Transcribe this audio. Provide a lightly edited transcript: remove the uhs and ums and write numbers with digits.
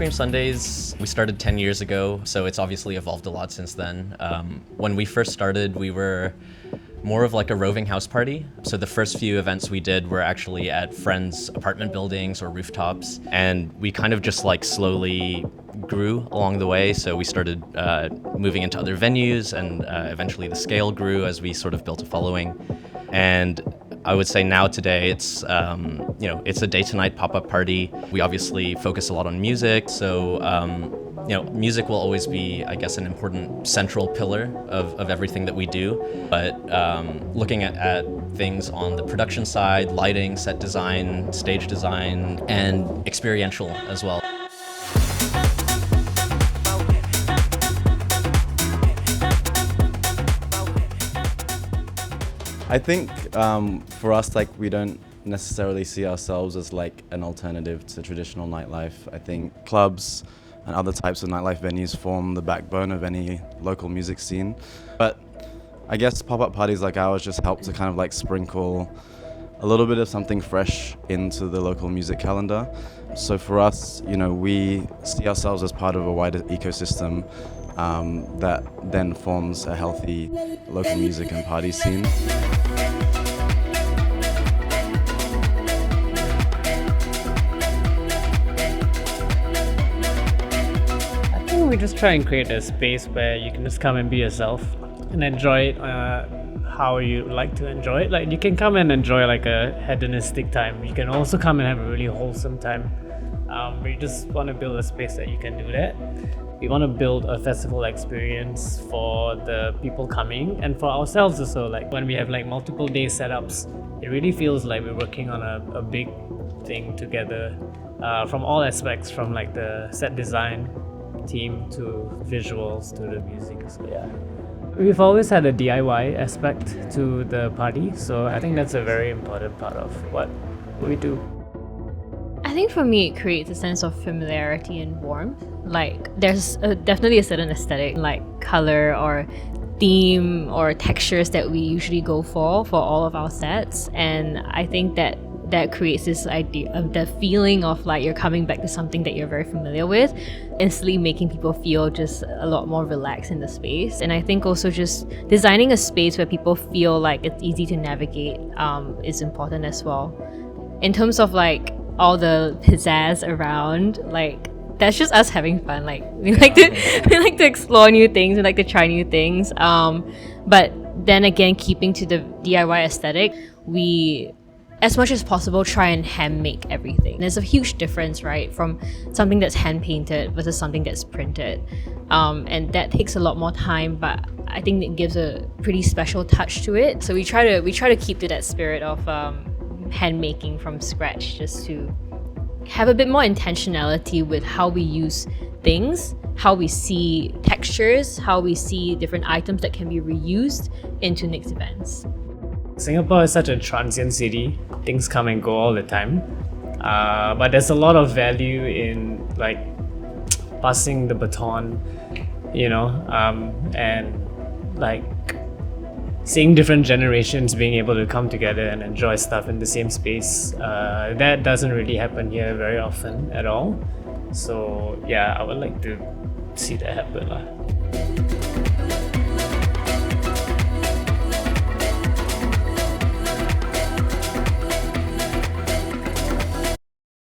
Cream Sundays, we started 10 years ago, so it's obviously evolved a lot since then. When we first started, we were more of like a roving house party. So the first few events we did were actually at friends' apartment buildings or rooftops, and we kind of just like slowly grew along the way. So we started moving into other venues, and eventually the scale grew as we sort of built a following. And I would say now today it's it's a day to night pop-up party. We obviously focus a lot on music, so music will always be, I guess, an important central pillar of everything that we do. But looking at things on the production side, lighting, set design, stage design, and experiential as well. I think for us, like, we don't necessarily see ourselves as like an alternative to traditional nightlife. I think clubs and other types of nightlife venues form the backbone of any local music scene. But I guess pop-up parties like ours just help to kind of like sprinkle a little bit of something fresh into the local music calendar. So for us, we see ourselves as part of a wider ecosystem that then forms a healthy local music and party scene. I think we just try and create a space where you can just come and be yourself and enjoy it how you like to enjoy it. Like, you can come and enjoy like a hedonistic time. You can also come and have a really wholesome time. We just want to build a space that you can do that. We want to build a festival experience for the people coming and for ourselves also. Like, when we have like multiple day setups, it really feels like we're working on a big thing together from all aspects, from like the set design team to visuals to the music. So yeah, we've always had a DIY aspect to the party, so I think that's a very important part of what we do. I think for me, it creates a sense of familiarity and warmth. Like, there's definitely a certain aesthetic, like color or theme or textures that we usually go for all of our sets. And I think that creates this idea of the feeling of like you're coming back to something that you're very familiar with, instantly making people feel just a lot more relaxed in the space. And I think also just designing a space where people feel like it's easy to navigate is important as well. In terms of like all the pizzazz around, like, that's just us having fun. Like, we like to explore new things, we like to try new things, but then again, keeping to the DIY aesthetic, we, as much as possible, try and hand make everything. There's a huge difference, right, from something that's hand painted versus something that's printed, and that takes a lot more time, but I think it gives a pretty special touch to it. So we try to keep to that spirit of hand making from scratch, just to have a bit more intentionality with how we use things, how we see textures, how we see different items that can be reused into next events. Singapore is such a transient city. Things come and go all the time. But there's a lot of value in like passing the baton, and like seeing different generations being able to come together and enjoy stuff in the same space. That doesn't really happen here very often at all. So yeah, I would like to see that happen.